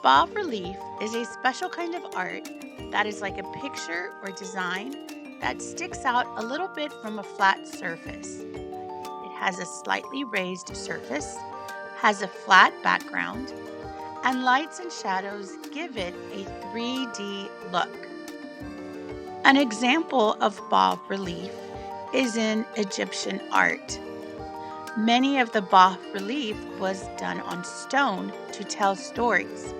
Bas-Relief is a special kind of art that is like a picture or design that sticks out a little bit from a flat surface. It has a slightly raised surface, has a flat background, and lights and shadows give it a 3D look. An example of bas-relief is in Egyptian art. Many of the bas-relief was done on stone to tell stories.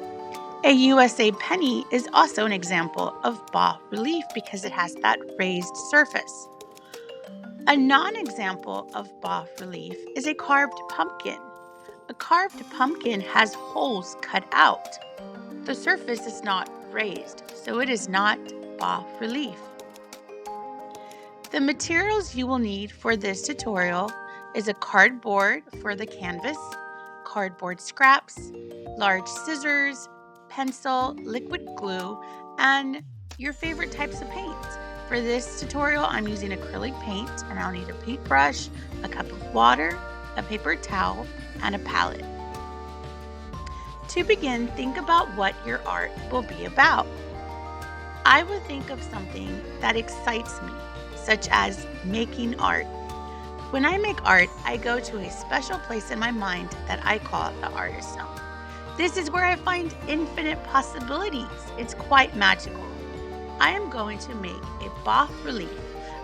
A USA penny is also an example of bas-relief because it has that raised surface. A non-example of bas-relief is a carved pumpkin. A carved pumpkin has holes cut out. The surface is not raised, so it is not bas-relief. The materials you will need for this tutorial is a cardboard for the canvas, cardboard scraps, large scissors, pencil, liquid glue, and your favorite types of paint. For this tutorial, I'm using acrylic paint, and I'll need a paintbrush, a cup of water, a paper towel, and a palette. To begin, think about what your art will be about. I would think of something that excites me, such as making art. When I make art, I go to a special place in my mind that I call the artist zone. This is where I find infinite possibilities. It's quite magical. I am going to make a bas-relief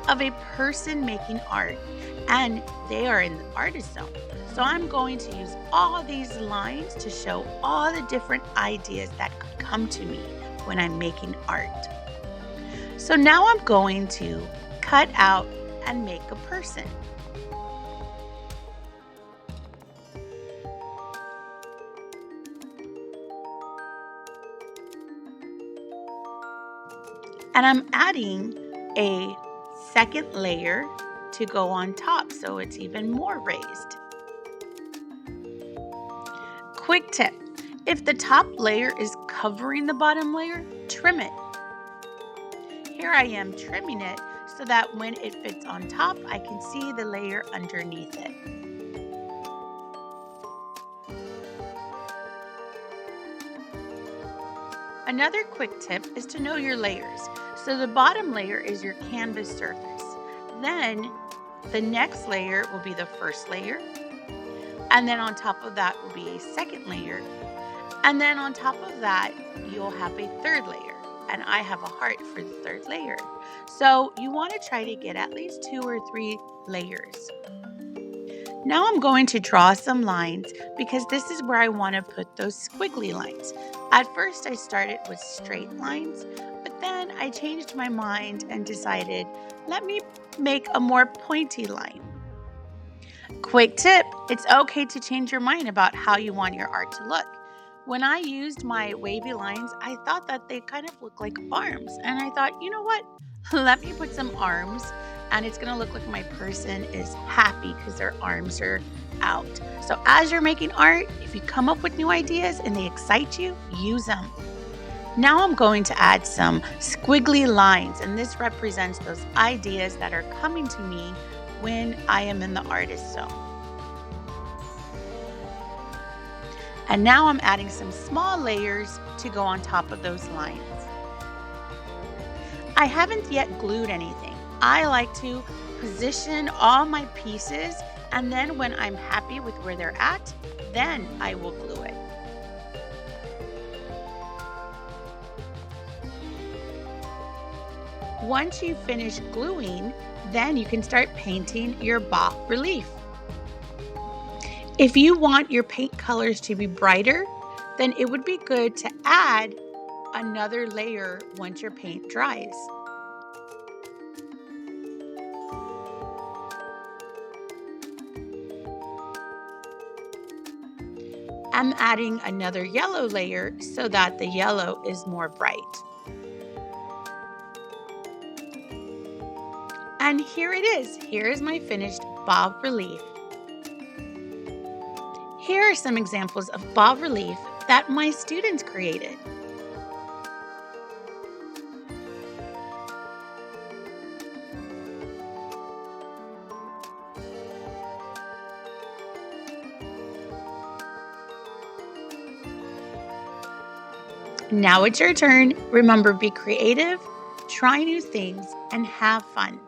of a person making art, and they are in the artist zone. So I'm going to use all these lines to show all the different ideas that could come to me when I'm making art. So now I'm going to cut out and make a person. And I'm adding a second layer to go on top so it's even more raised. Quick tip, if the top layer is covering the bottom layer, trim it. Here I am trimming it so that when it fits on top, I can see the layer underneath it. Another quick tip is to know your layers. So the bottom layer is your canvas surface. Then the next layer will be the first layer. And then on top of that will be a second layer. And then on top of that, you'll have a third layer. And I have a heart for the third layer. So you want to try to get at least 2 or 3 layers. Now I'm going to draw some lines because this is where I want to put those squiggly lines. At first I started with straight lines, but then I changed my mind and decided, let me make a more pointy line. Quick tip, it's okay to change your mind about how you want your art to look. When I used my wavy lines, I thought that they kind of looked like arms. And I thought, you know what? Let me put some arms and it's going to look like my person is happy because their arms are out. So as you're making art, if you come up with new ideas and they excite you, use them. Now I'm going to add some squiggly lines, and this represents those ideas that are coming to me when I am in the artist zone. And now I'm adding some small layers to go on top of those lines. I haven't yet glued anything. I like to position all my pieces, and then when I'm happy with where they're at, then I will glue it. Once you finish gluing, then you can start painting your bas-relief. If you want your paint colors to be brighter, then it would be good to add another layer once your paint dries. I'm adding another yellow layer so that the yellow is more bright. And here it is. Here is my finished bas-relief. Here are some examples of bas-relief that my students created. Now it's your turn. Remember, be creative, try new things, and have fun.